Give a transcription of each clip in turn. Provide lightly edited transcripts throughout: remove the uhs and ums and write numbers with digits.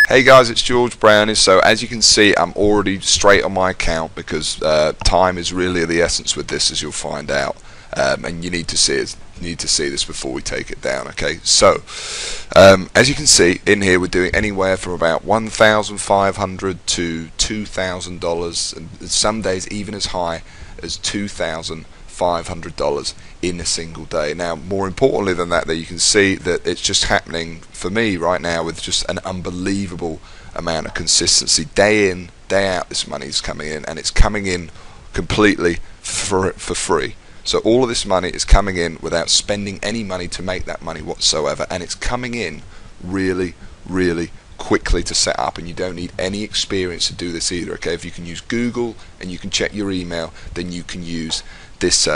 Hey guys, it's George Brownie. So as you can see, I'm already straight on my account because time is really the essence with this, as you'll find out. And you need to see this before we take it down. Okay, so as you can see in here, we're doing anywhere from about $1,500 to $2,000, and some days even as high as $2,500 in a single day. Now, more importantly than that, you can see that it's just happening for me right now with just an unbelievable amount of consistency. Day in, day out, this money is coming in, and it's coming in completely for free. So all of this money is coming in without spending any money to make that money whatsoever, and it's coming in really, really quickly to set up, and you don't need any experience to do this either. Okay, if you can use Google and you can check your email, then you can use this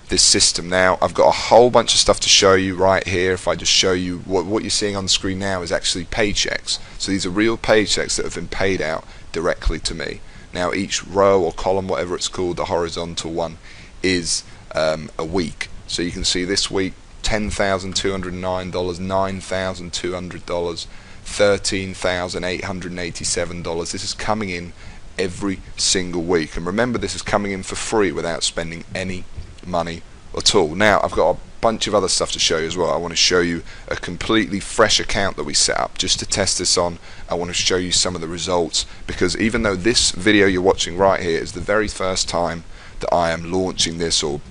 this system. Now I've got a whole bunch of stuff to show you right here. If I just show you what you're seeing on the screen now is actually paychecks. So these are real paychecks that have been paid out directly to me. Now each row or column, whatever it's called, the horizontal one, is a week. So you can see this week $10,209, $9,200, $13,887. This is coming in every single week, and remember, this is coming in for free without spending any money at all. Now I've got a bunch of other stuff to show you as well. I want to show you a completely fresh account that we set up just to test this on. I want to show you some of the results, because even though this video you're watching right here is the very first time that I am launching this or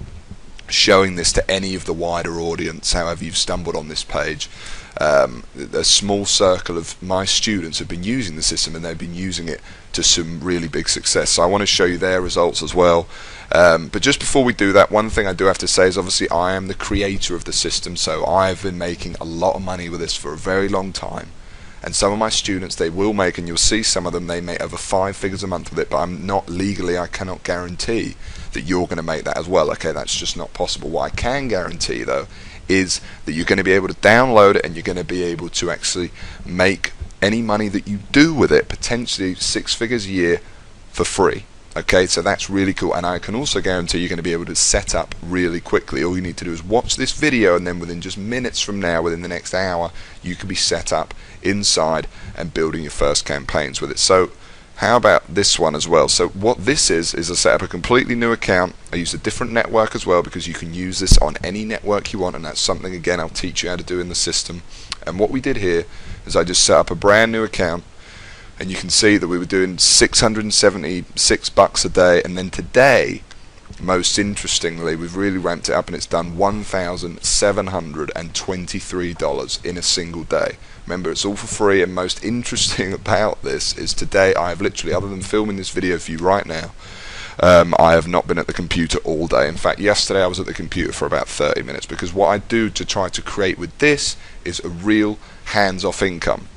showing this to any of the wider audience, however you've stumbled on this page, a small circle of my students have been using the system, and they've been using it to some really big success. So I want to show you their results as well. But just before we do that, one thing I do have to say is obviously I am the creator of the system, so I've been making a lot of money with this for a very long time. And some of my students, they will make, and you'll see some of them, they make over 5 figures a month with it, but I'm not legally, I cannot guarantee that you're going to make that as well. Okay, that's just not possible. What I can guarantee though is that you're going to be able to download it, and you're going to be able to actually make any money that you do with it, potentially 6 figures a year, for free. Okay, so that's really cool, and I can also guarantee you're going to be able to set up really quickly. All you need to do is watch this video, and then within just minutes from now, within the next hour, you can be set up inside and building your first campaigns with it. So how about this one as well? So what this is I set up a completely new account. I use a different network as well, because you can use this on any network you want, and that's something, again, I'll teach you how to do in the system. And what we did here is I just set up a brand new account, and you can see that we were doing $676 a day, and then today, most interestingly, we've really ramped it up, and it's done $1,723 in a single day. Remember, it's all for free, and most interesting about this is today I have literally, other than filming this video for you right now, I have not been at the computer all day. In fact, yesterday I was at the computer for about 30 minutes, because what I do to try to create with this is a real hands-off income.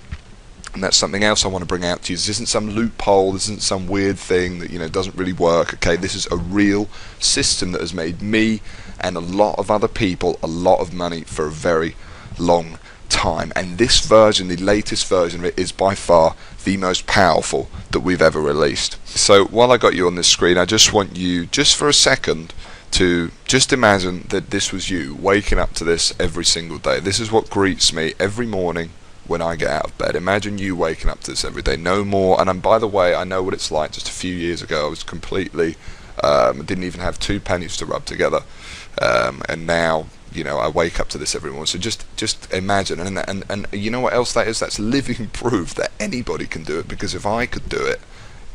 And that's something else I want to bring out to you. This isn't some loophole, this isn't some weird thing that, you know, doesn't really work. Okay, this is a real system that has made me and a lot of other people a lot of money for a very long time. And this version, the latest version of it, is by far the most powerful that we've ever released. So while I got you on this screen, I just want you, just for a second, to just imagine that this was you waking up to this every single day. This is what greets me every morning when I get out of bed. Imagine you waking up to this every day, no more. And by the way, I know what it's like. Just a few years ago, I was completely didn't even have 2 pennies to rub together, and now, you know, I wake up to this every morning. So just imagine, and you know what else that is? That's living proof that anybody can do it, because if I could do it,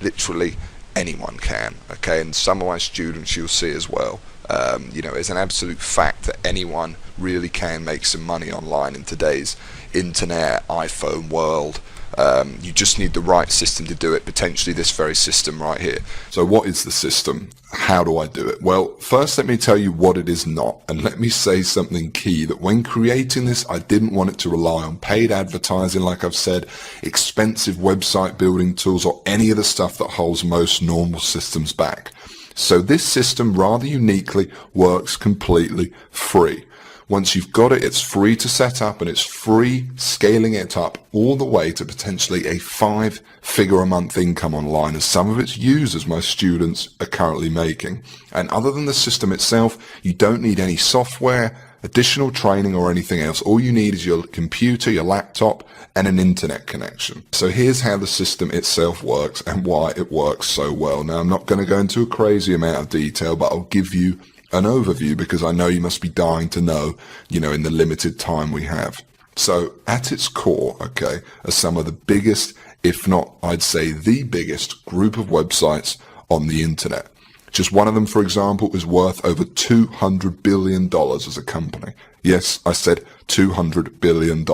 literally anyone can. Okay, and some of my students you'll see as well. You know, it's an absolute fact that anyone really can make some money online in today's internet, iPhone world. You just need the right system to do it, potentially this very system right here. So what is the system? How do I do it? Well, first let me tell you what it is not, and let me say something key, that when creating this, I didn't want it to rely on paid advertising, like I've said, expensive website building tools, or any of the stuff that holds most normal systems back. So this system, rather uniquely, works completely free. Once you've got it, it's free to set up, and it's free scaling it up all the way to potentially a 5-figure a month income online, as some of its users, my students, are currently making. And other than the system itself, you don't need any software, additional training or anything else. All you need is your computer, your laptop, and an internet connection. So here's how the system itself works and why it works so well. Now, I'm not going to go into a crazy amount of detail, but I'll give you an overview because I know you must be dying to know, in the limited time we have. So at its core, okay, are some of the biggest, if not, I'd say the biggest group of websites on the internet. Just one of them, for example, is worth over $200 billion as a company. Yes, I said $200 billion.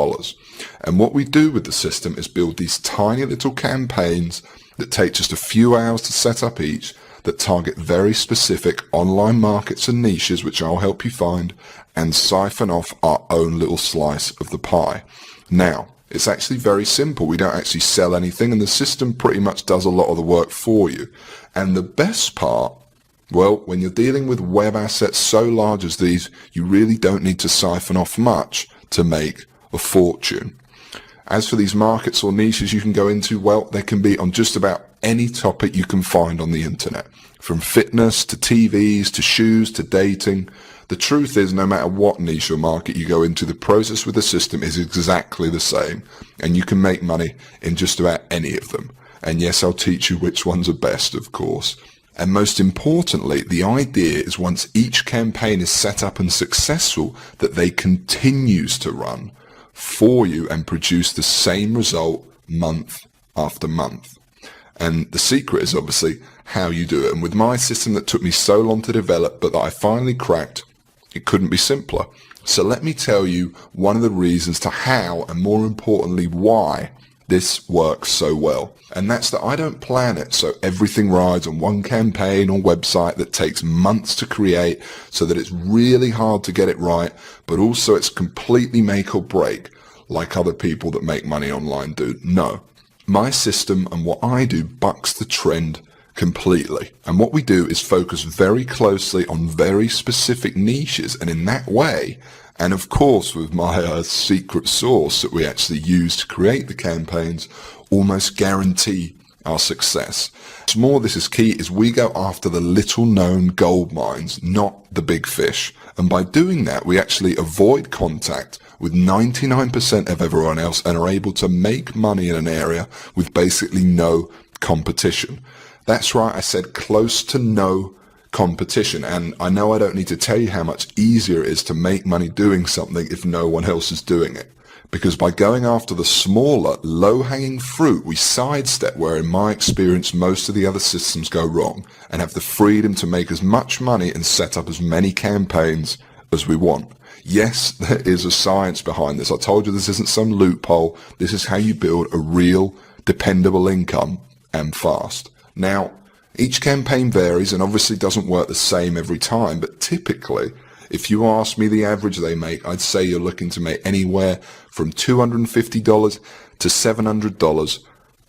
And what we do with the system is build these tiny little campaigns that take just a few hours to set up each, that target very specific online markets and niches, which I'll help you find, and siphon off our own little slice of the pie. Now, it's actually very simple. We don't actually sell anything, and the system pretty much does a lot of the work for you. And the best part, well, when you're dealing with web assets so large as these, you really don't need to siphon off much to make a fortune. As for these markets or niches you can go into, well, they can be on just about any topic you can find on the internet. From fitness to TVs to shoes to dating. The truth is, no matter what niche or market you go into, the process with the system is exactly the same. And you can make money in just about any of them. And yes, I'll teach you which ones are best, of course. And most importantly, the idea is once each campaign is set up and successful, that they continues to run for you and produce the same result month after month. And the secret is obviously how you do it. And with my system that took me so long to develop, but that I finally cracked, it couldn't be simpler. So let me tell you one of the reasons to how, and more importantly, why this works so well. And that's that I don't plan it so everything rides on one campaign or website that takes months to create, so that it's really hard to get it right, but also it's completely make or break like other people that make money online do. No. My system and what I do bucks the trend completely. And what we do is focus very closely on very specific niches, and in that way, and of course with my secret sauce that we actually use to create the campaigns, almost guarantee our success. What's more, this is key, is we go after the little known gold mines, not the big fish. And by doing that, we actually avoid contact with 99% of everyone else and are able to make money in an area with basically no competition. That's right, I said close to no competition. And I know I don't need to tell you how much easier it is to make money doing something if no one else is doing it. Because by going after the smaller, low-hanging fruit, we sidestep where, in my experience, most of the other systems go wrong, and have the freedom to make as much money and set up as many campaigns as we want. Yes, there is a science behind this. I told you this isn't some loophole. This is how you build a real, dependable income, and fast. Now, each campaign varies and obviously doesn't work the same every time, but typically, if you ask me the average they make, I'd say you're looking to make anywhere from $250 to $700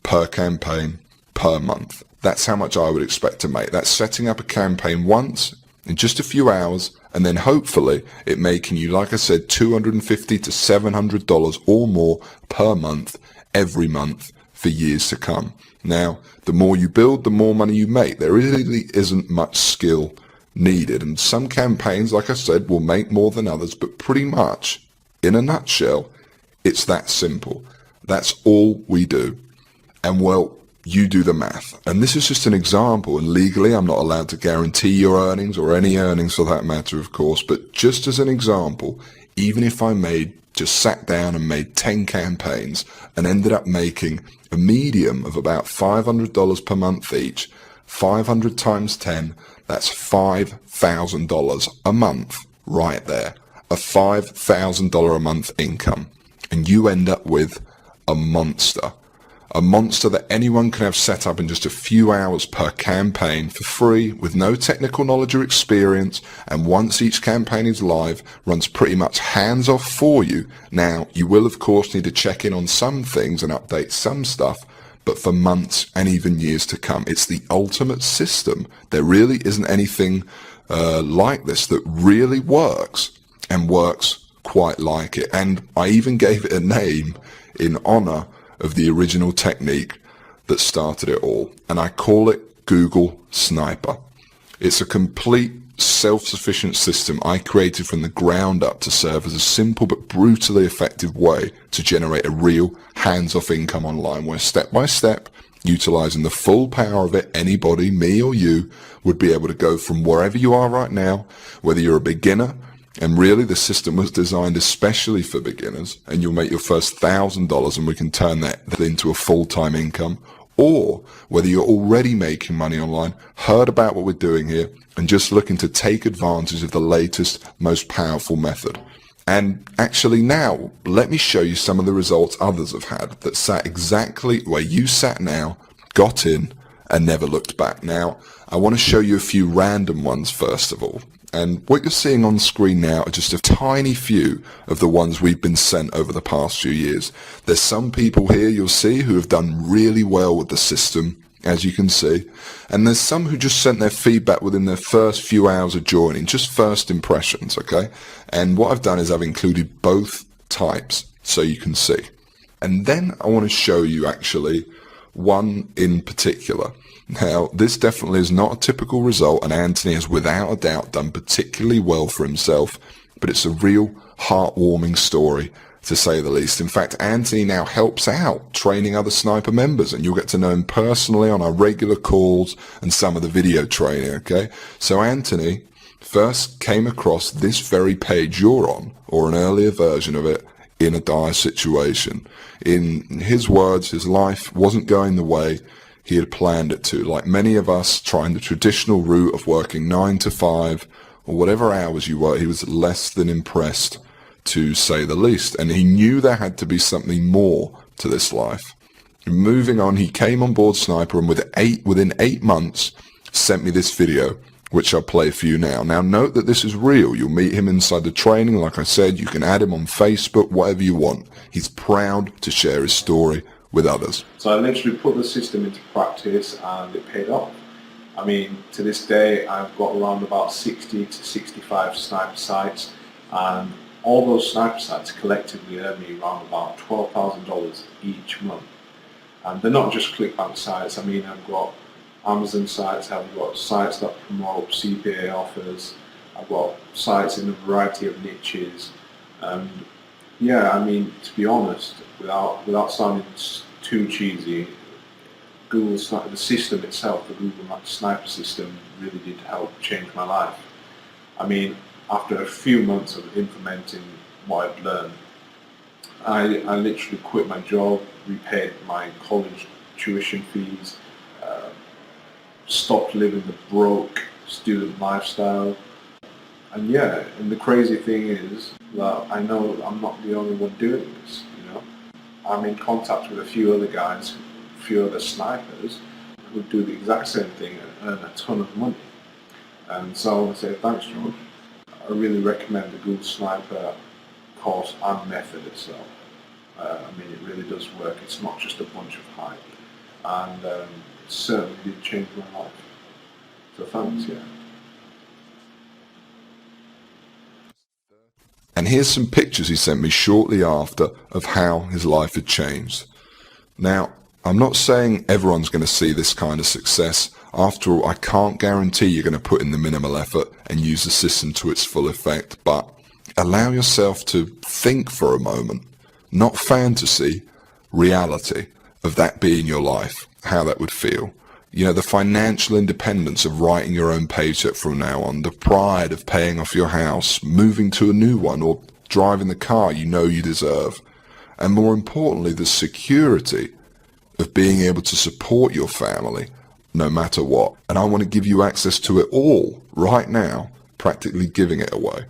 per campaign per month. That's how much I would expect to make. That's setting up a campaign once in just a few hours, and then hopefully it making you, like I said, $250 to $700 or more per month, every month for years to come. Now, the more you build, the more money you make. There really isn't much skill needed, and some campaigns, like I said, will make more than others, but pretty much, in a nutshell, it's that simple. That's all we do. And well, you do the math. And this is just an example, and legally I'm not allowed to guarantee your earnings, or any earnings for that matter, of course, but just as an example, even if I just sat down and made 10 campaigns and ended up making a medium of about $500 per month each, 500 times 10, that's $5,000 a month right there. A $5,000 a month income. And you end up with a monster. A monster that anyone can have set up in just a few hours per campaign for free, with no technical knowledge or experience, and once each campaign is live, runs pretty much hands off for you. Now, you will of course need to check in on some things and update some stuff, but for months and even years to come. It's the ultimate system. There really isn't anything like this that really works, and works quite like it. And I even gave it a name in honor of the original technique that started it all, and I call it Google Sniper. It's a complete self-sufficient system I created from the ground up to serve as a simple but brutally effective way to generate a real hands-off income online, where step by step, utilizing the full power of it, anybody, me or you, would be able to go from wherever you are right now, whether you're a beginner, and really the system was designed especially for beginners, and you'll make your first $1,000 and we can turn that into a full-time income, or whether you're already making money online, heard about what we're doing here, and just looking to take advantage of the latest, most powerful method. And actually now, let me show you some of the results others have had that sat exactly where you sat now, got in, and never looked back. Now, I want to show you a few random ones first of all. And what you're seeing on screen now are just a tiny few of the ones we've been sent over the past few years. There's some people here you'll see who have done really well with the system, as you can see. And there's some who just sent their feedback within their first few hours of joining, just first impressions, okay? And what I've done is I've included both types so you can see. And then I want to show you actually one in particular. Now, this definitely is not a typical result, and Anthony has without a doubt done particularly well for himself, but it's a real heartwarming story, to say the least. In fact, Anthony now helps out training other sniper members, and you'll get to know him personally on our regular calls and some of the video training, okay? So Anthony first came across this very page you're on, or an earlier version of it, in a dire situation. In his words, his life wasn't going the way he had planned it to. Like many of us trying the traditional route of working 9 to 5 or whatever hours you work, he was less than impressed, to say the least. And he knew there had to be something more to this life. Moving on, he came on board Sniper and within 8 months sent me this video, which I'll play for you now. Now note that this is real. You'll meet him inside the training. Like I said, you can add him on Facebook, whatever you want. He's proud to share his story with others. So I literally put the system into practice and it paid off. I mean, to this day I've got around about 60 to 65 sniper sites, and all those sniper sites collectively earn me around about $12,000 each month. And they're not just ClickBank sites. I mean, I've got Amazon sites, I've got sites that promote CPA offers, I've got sites in a variety of niches. Yeah, I mean, to be honest, without sounding too cheesy, the system itself, the Google Sniper system, really did help change my life. I mean, after a few months of implementing what I'd learned, I literally quit my job, repaid my college tuition fees, stopped living the broke student lifestyle. And yeah, and the crazy thing is that I know I'm not the only one doing this, you know. I'm in contact with a few other guys, a few other snipers who do the exact same thing and earn a ton of money. And so I want to say thanks, George. I really recommend the Google Sniper course and method itself. I mean, it really does work. It's not just a bunch of hype. And it certainly did change my life. So thanks, yeah. And here's some pictures he sent me shortly after of how his life had changed. Now, I'm not saying everyone's going to see this kind of success. After all, I can't guarantee you're going to put in the minimal effort and use the system to its full effect, but allow yourself to think for a moment, not fantasy, reality of that being your life, how that would feel. You know, the financial independence of writing your own paycheck from now on, the pride of paying off your house, moving to a new one, or driving the car you know you deserve. And more importantly, the security of being able to support your family no matter what. And I want to give you access to it all right now, practically giving it away.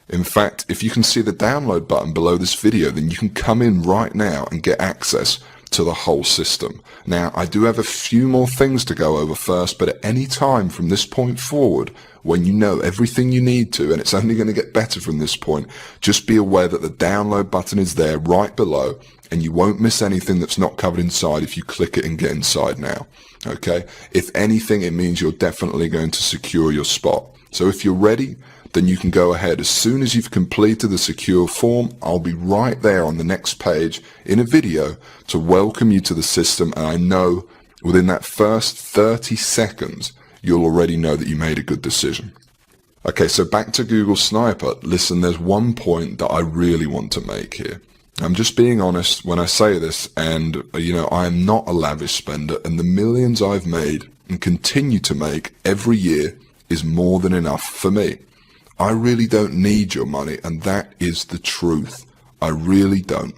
In fact, if you can see the download button below this video, then you can come in right now and get access to the whole system. Now, I do have a few more things to go over first, but at any time from this point forward, when you know everything you need to, and it's only going to get better from this point, just be aware that the download button is there right below, and you won't miss anything that's not covered inside if you click it and get inside now. Okay? If anything, it means you're definitely going to secure your spot. So if you're ready, then you can go ahead. As soon as you've completed the secure form, I'll be right there on the next page in a video to welcome you to the system, and I know within that first 30 seconds you'll already know that you made a good decision. Okay, so back to Google Sniper. Listen, there's one point that I really want to make here. I'm just being honest when I say this, and I am not a lavish spender, and the millions I've made and continue to make every year is more than enough for me. I really don't need your money, and that is the truth. I really don't.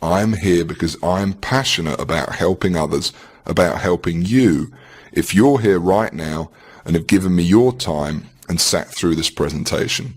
I'm here because I'm passionate about helping others, about helping you. If you're here right now and have given me your time and sat through this presentation.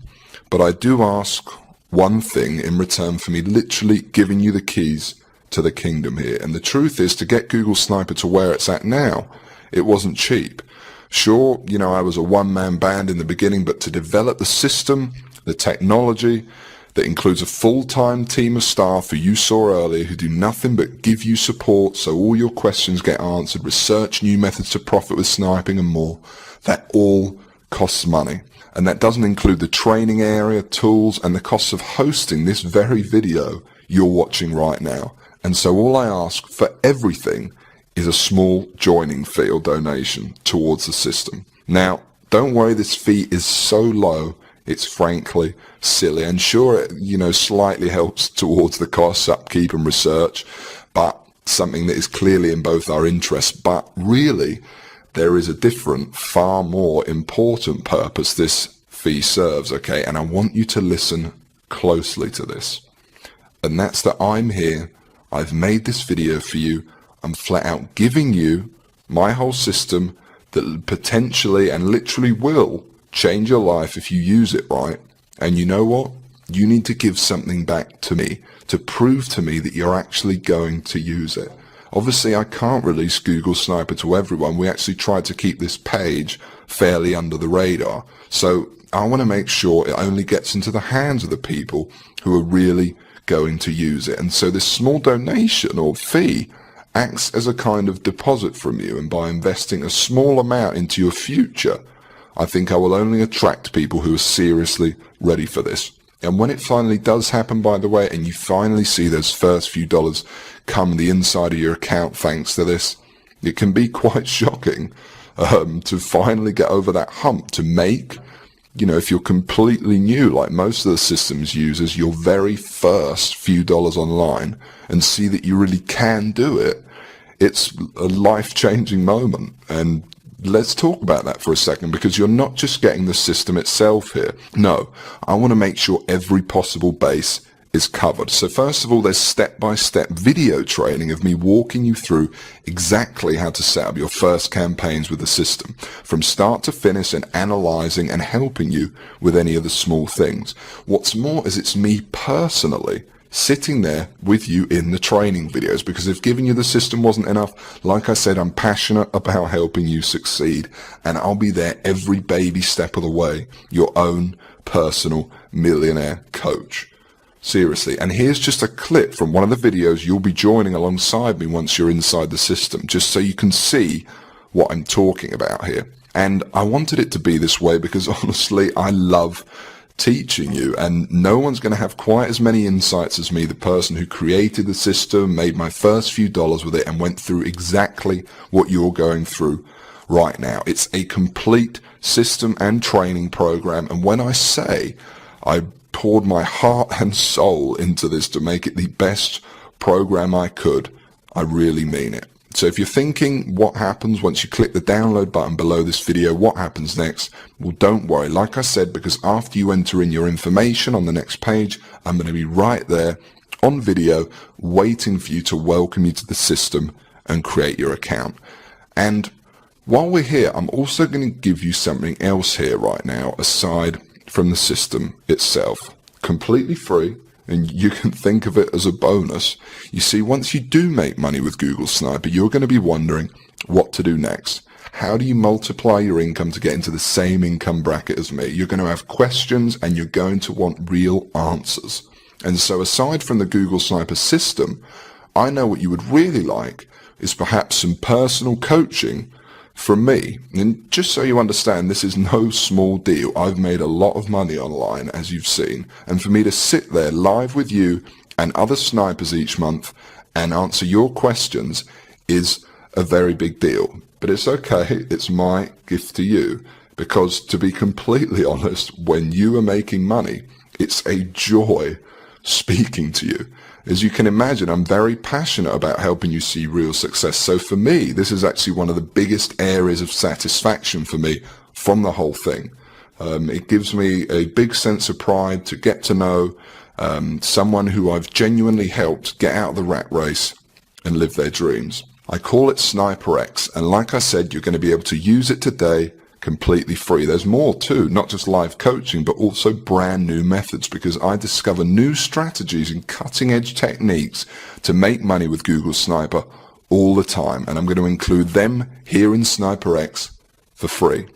But I do ask one thing in return for me literally giving you the keys to the kingdom here. And the truth is, to get Google Sniper to where it's at now, it wasn't cheap. Sure, I was a one-man band in the beginning, but to develop the system, the technology, that includes a full-time team of staff who you saw earlier who do nothing but give you support so all your questions get answered, research new methods to profit with sniping and more, that all costs money. And that doesn't include the training area, tools, and the costs of hosting this very video you're watching right now. And so all I ask for everything is a small joining fee or donation towards the system. Now, don't worry, this fee is so low, it's frankly silly. And sure, it, slightly helps towards the costs, upkeep and research, but something that is clearly in both our interests. But really, there is a different, far more important purpose this fee serves, okay? And I want you to listen closely to this. And that's that I'm here, I've made this video for you, I'm flat out giving you my whole system that potentially and literally will change your life if you use it right. And you know what? You need to give something back to me to prove to me that you're actually going to use it. Obviously, I can't release Google Sniper to everyone. We actually tried to keep this page fairly under the radar. So I want to make sure it only gets into the hands of the people who are really going to use it. And so this small donation or fee acts as a kind of deposit from you. And by investing a small amount into your future, I think I will only attract people who are seriously ready for this. And when it finally does happen, by the way, and you finally see those first few dollars come the inside of your account thanks to this, it can be quite shocking to finally get over that hump, to make, if you're completely new, like most of the systems users, your very first few dollars online and see that you really can do it. It's a life-changing moment. And let's talk about that for a second, because you're not just getting the system itself here. No, I want to make sure every possible base is covered. So first of all, there's step-by-step video training of me walking you through exactly how to set up your first campaigns with the system, from start to finish, and analyzing and helping you with any of the small things. What's more is it's me personally sitting there with you in the training videos, because if giving you the system wasn't enough, like I said, I'm passionate about helping you succeed, and I'll be there every baby step of the way, your own personal millionaire coach. Seriously. And here's just a clip from one of the videos you'll be joining alongside me once you're inside the system, just so you can see what I'm talking about here. And I wanted it to be this way because honestly, I love teaching you, and no one's going to have quite as many insights as me, the person who created the system, made my first few dollars with it, and went through exactly what you're going through right now. It's a complete system and training program, and when I say I poured my heart and soul into this to make it the best program I could, I really mean it. So if you're thinking what happens once you click the download button below this video, what happens next? Well, don't worry. Like I said, because after you enter in your information on the next page, I'm going to be right there on video waiting for you to welcome you to the system and create your account. And while we're here, I'm also going to give you something else here right now, aside from the system itself, completely free, and you can think of it as a bonus. You see, once you do make money with Google Sniper, you're going to be wondering what to do next. How do you multiply your income to get into the same income bracket as me? You're going to have questions, and you're going to want real answers. And so aside from the Google Sniper system, I know what you would really like is perhaps some personal coaching from me. And just so you understand, this is no small deal. I've made a lot of money online, as you've seen, and for me to sit there live with you and other snipers each month and answer your questions is a very big deal. But it's okay, it's my gift to you. Because to be completely honest, when you are making money, it's a joy speaking to you. As you can imagine, I'm very passionate about helping you see real success. So for me, this is actually one of the biggest areas of satisfaction for me from the whole thing. It gives me a big sense of pride to get to know someone who I've genuinely helped get out of the rat race and live their dreams. I call it Sniper X, and like I said, you're going to be able to use it today completely free. There's more too, not just live coaching, but also brand new methods, because I discover new strategies and cutting edge techniques to make money with Google Sniper all the time. And I'm going to include them here in Sniper X for free.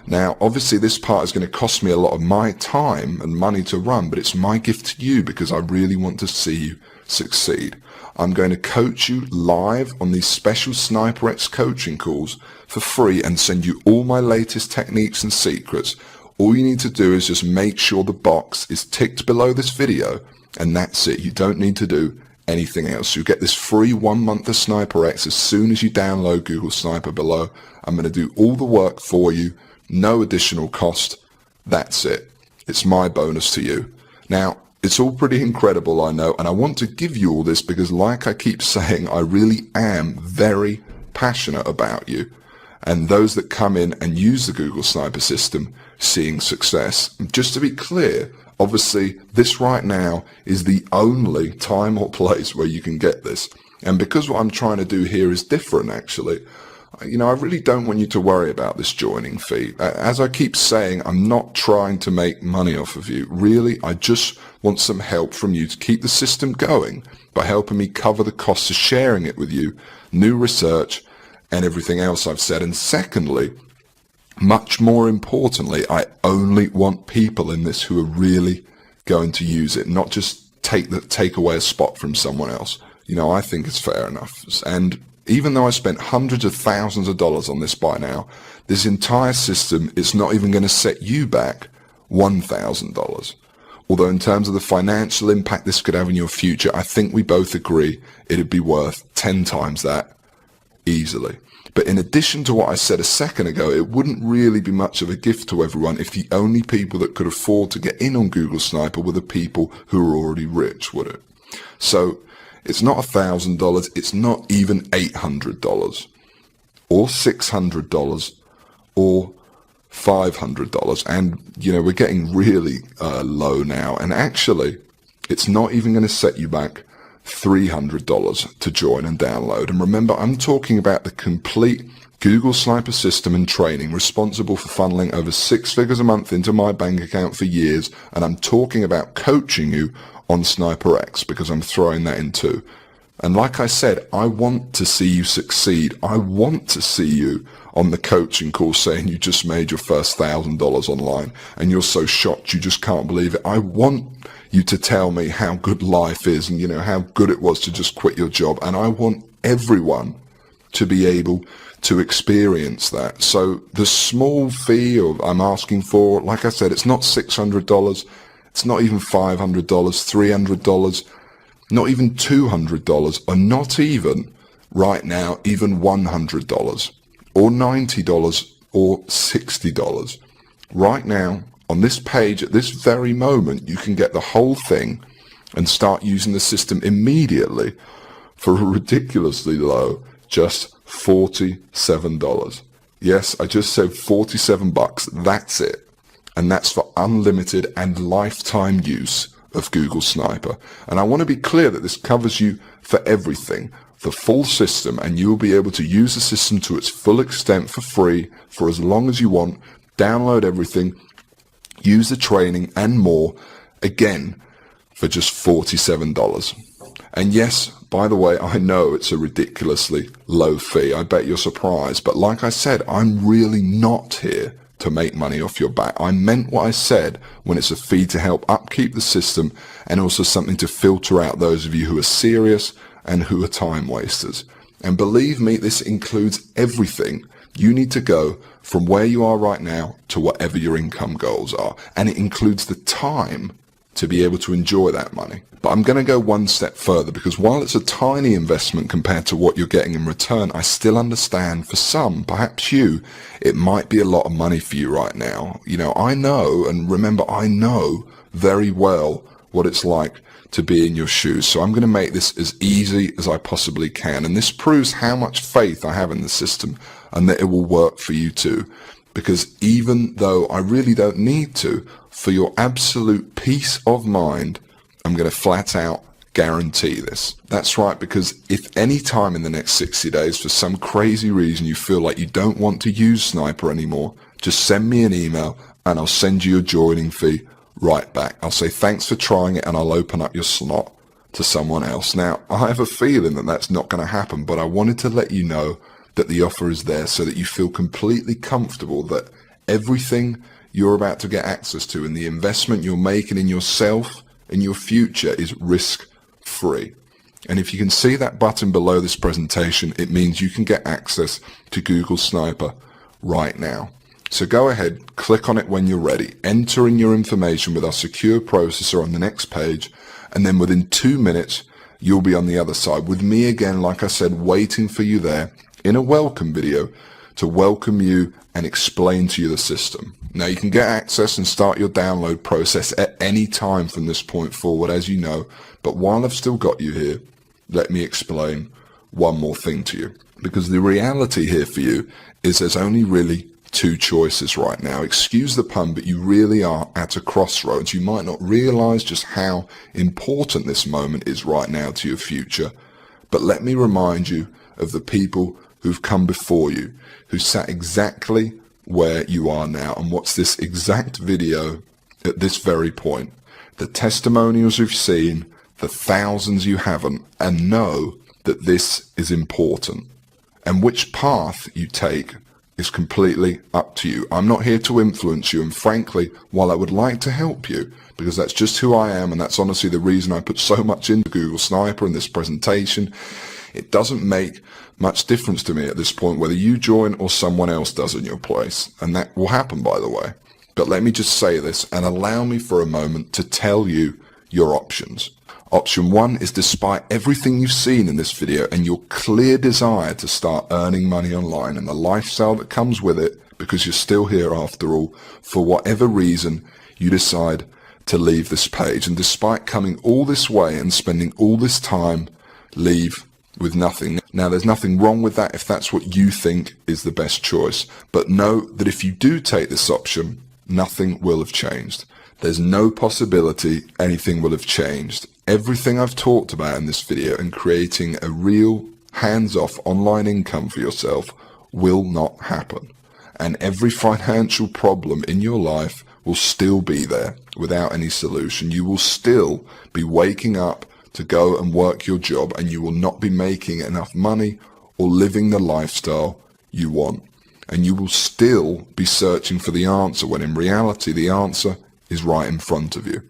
Now, obviously this part is going to cost me a lot of my time and money to run, but it's my gift to you because I really want to see you succeed. I'm going to coach you live on these special Sniper X coaching calls for free and send you all my latest techniques and secrets. All you need to do is just make sure the box is ticked below this video, and that's it. You don't need to do anything else. You get this free 1 month of Sniper X as soon as you download Google Sniper below. I'm going to do all the work for you, no additional cost. That's it. It's my bonus to you. Now, it's all pretty incredible, I know, and I want to give you all this because, like I keep saying, I really am very passionate about you and those that come in and use the Google Sniper system seeing success. Just to be clear, obviously this right now is the only time or place where you can get this. And because what I'm trying to do here is different, actually, I really don't want you to worry about this joining fee. As I keep saying, I'm not trying to make money off of you. Really, I just want some help from you to keep the system going by helping me cover the costs of sharing it with you, new research, and everything else I've said. And secondly, much more importantly, I only want people in this who are really going to use it, not just take away a spot from someone else. I think it's fair enough. And even though I spent hundreds of thousands of dollars on this by now, this entire system is not even going to set you back $1,000. Although in terms of the financial impact this could have in your future, I think we both agree it'd be worth 10 times that easily. But in addition to what I said a second ago, it wouldn't really be much of a gift to everyone if the only people that could afford to get in on Google Sniper were the people who are already rich, would it? So it's not $1,000, it's not even $800 or $600 or $500. And, we're getting really low now. And actually, it's not even going to set you back $300 to join and download. And remember, I'm talking about the complete Google Sniper system and training responsible for funneling over 6 figures a month into my bank account for years. And I'm talking about coaching you on Sniper X because I'm throwing that in too. And like I said, I want to see you succeed. I want to see you on the coaching call saying you just made your first $1,000 online and you're so shocked you just can't believe it. I want you to tell me how good life is and how good it was to just quit your job. And I want everyone to be able to experience that. So the small fee I'm asking for, like I said, it's not $600. It's not even $500, $300, not even $200, or not even, right now, even $100, or $90, or $60. Right now, on this page, at this very moment, you can get the whole thing and start using the system immediately for a ridiculously low, just $47. Yes, I just said $47, that's it. And that's for unlimited and lifetime use of Google Sniper. And I want to be clear that this covers you for everything, the full system, and you will be able to use the system to its full extent for free for as long as you want, download everything, use the training and more, again, for just $47. And yes, by the way, I know it's a ridiculously low fee. I bet you're surprised. But like I said, I'm really not here to make money off your back. I meant what I said when it's a fee to help upkeep the system and also something to filter out those of you who are serious and who are time wasters. And believe me, this includes everything. You need to go from where you are right now to whatever your income goals are. And it includes the time to be able to enjoy that money. But I'm going to go one step further, because while it's a tiny investment compared to what you're getting in return, I still understand for some, perhaps you, it might be a lot of money for you right now. You know, I know, and remember, I know very well what it's like to be in your shoes. So I'm going to make this as easy as I possibly can. And this proves how much faith I have in the system and that it will work for you too. Because even though I really don't need to, for your absolute peace of mind, I'm going to flat out guarantee this. That's right, because if any time in the next 60 days, for some crazy reason, you feel like you don't want to use Sniper anymore, just send me an email and I'll send you your joining fee right back. I'll say thanks for trying it and I'll open up your slot to someone else. Now, I have a feeling that that's not going to happen, but I wanted to let you know that the offer is there so that you feel completely comfortable that everything you're about to get access to and the investment you're making in yourself and your future is risk-free. And if you can see that button below this presentation, it means you can get access to Google Sniper right now. So go ahead, click on it when you're ready, enter in your information with our secure processor on the next page, and then within 2 minutes, you'll be on the other side with me again, like I said, waiting for you there in a welcome video to welcome you and explain to you the system. Now you can get access and start your download process at any time from this point forward, as you know, but while I've still got you here, let me explain one more thing to you. Because the reality here for you is there's only really two choices right now. Excuse the pun, but you really are at a crossroads. You might not realize just how important this moment is right now to your future, but let me remind you of the people who've come before you, who sat exactly where you are now and watch this exact video at this very point. The testimonials you've seen, the thousands you haven't, and know that this is important. And which path you take is completely up to you. I'm not here to influence you, and frankly, while I would like to help you, because that's just who I am, and that's honestly the reason I put so much into Google Sniper in this presentation, it doesn't make much difference to me at this point whether you join or someone else does in your place. And that will happen, by the way. But let me just say this and allow me for a moment to tell you your options. Option 1 is, despite everything you've seen in this video and your clear desire to start earning money online and the lifestyle that comes with it, because you're still here after all, for whatever reason you decide to leave this page, and despite coming all this way and spending all this time, leave with nothing. Now, there's nothing wrong with that if that's what you think is the best choice, but know that if you do take this option, nothing will have changed. There's no possibility anything will have changed. Everything I've talked about in this video and creating a real hands-off online income for yourself will not happen. And every financial problem in your life will still be there without any solution. You will still be waking up to go and work your job, and you will not be making enough money or living the lifestyle you want. And you will still be searching for the answer when in reality the answer is right in front of you.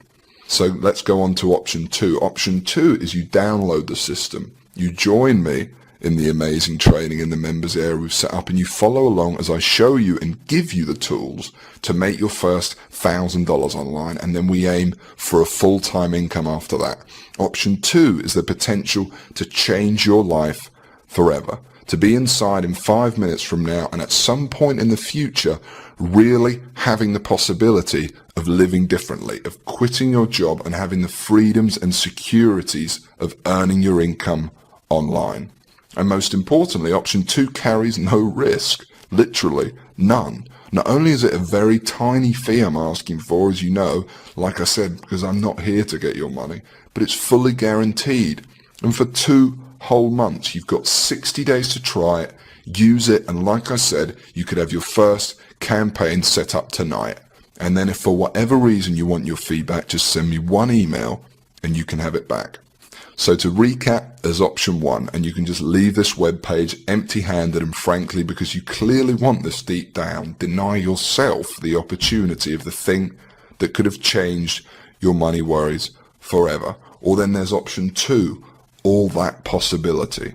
So let's go on to option 2. Option 2 is you download the system. You join me in the amazing training in the members area we've set up, and you follow along as I show you and give you the tools to make your first $1,000 online, and then we aim for a full-time income after that. Option 2 is the potential to change your life forever, to be inside in 5 minutes from now and at some point in the future really having the possibility of living differently, of quitting your job and having the freedoms and securities of earning your income online. And most importantly, option 2 carries no risk, literally none. Not only is it a very tiny fee I'm asking for, as you know, like I said, because I'm not here to get your money, but it's fully guaranteed. And for 2 whole months, you've got 60 days to try it, use it, and like I said, you could have your first campaign set up tonight. And then if for whatever reason you want your feedback, just send me one email and you can have it back. So to recap, there's option 1, and you can just leave this web page empty-handed, and frankly, because you clearly want this deep down, deny yourself the opportunity of the thing that could have changed your money worries forever. Or then there's option 2, all that possibility.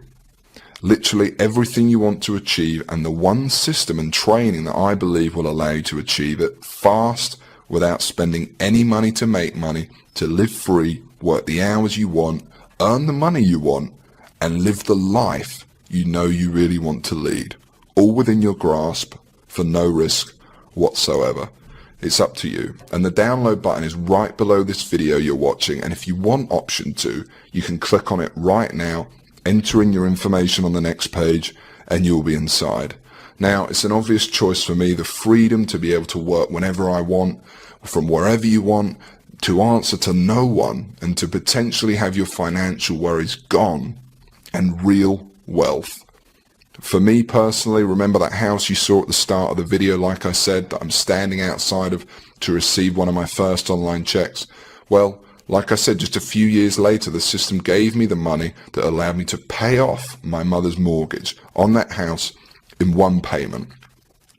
Literally everything you want to achieve, and the one system and training that I believe will allow you to achieve it fast, without spending any money to make money, to live free, work the hours you want, earn the money you want, and live the life you know you really want to lead, all within your grasp for no risk whatsoever. It's up to you. And the download button is right below this video you're watching, and if you want option 2, you can click on it right now, enter in your information on the next page, and you'll be inside. Now, it's an obvious choice for me, the freedom to be able to work whenever I want, from wherever you want, to answer to no one, and to potentially have your financial worries gone, and real wealth. For me personally, remember that house you saw at the start of the video, like I said, that I'm standing outside of to receive one of my first online checks? Well, like I said, just a few years later, the system gave me the money that allowed me to pay off my mother's mortgage on that house in one payment,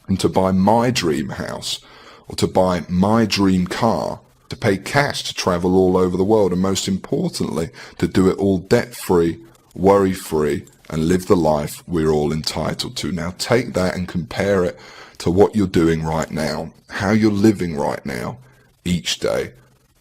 and to buy my dream house, or to buy my dream car, to pay cash to travel all over the world, and most importantly, to do it all debt-free, worry-free, and live the life we're all entitled to. Now take that and compare it to what you're doing right now, how you're living right now, each day.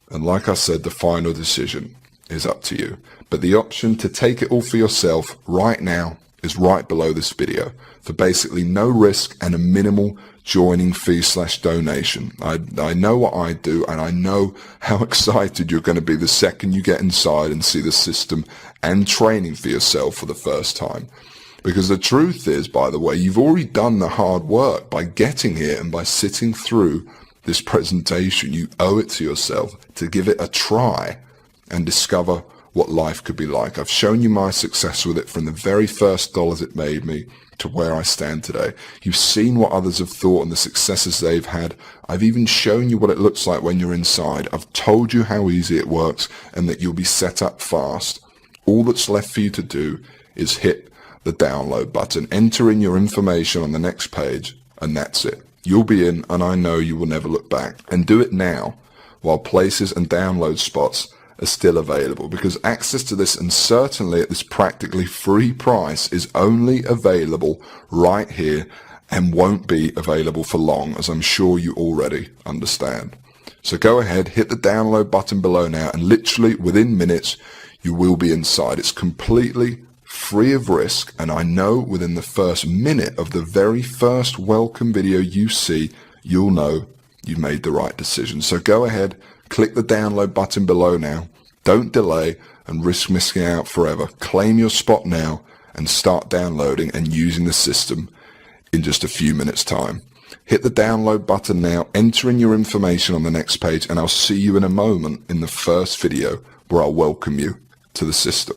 And like I said, the final decision is up to you. But the option to take it all for yourself right now is right below this video, for basically no risk and a minimal joining fee/donation. I know what I do, and I know how excited you're going to be the second you get inside and see the system and training for yourself for the first time. Because the truth is, by the way, you've already done the hard work by getting here and by sitting through this presentation. You owe it to yourself to give it a try and discover what life could be like. I've shown you my success with it from the very first dollars it made me to where I stand today. You've seen what others have thought and the successes they've had. I've even shown you what it looks like when you're inside. I've told you how easy it works and that you'll be set up fast. All that's left for you to do is hit the download button, enter in your information on the next page, and that's it. You'll be in, and I know you will never look back. And do it now while places and download spots are still available, because access to this, and certainly at this practically free price, is only available right here and won't be available for long, as I'm sure you already understand. So go ahead, hit the download button below now, and literally within minutes you will be inside. It's completely free of risk, and I know within the first minute of the very first welcome video you see, you'll know you've made the right decision. So go ahead, click the download button below now. Don't delay and risk missing out forever. Claim your spot now and start downloading and using the system in just a few minutes' time. Hit the download button now, enter in your information on the next page, and I'll see you in a moment in the first video where I'll welcome you to the system.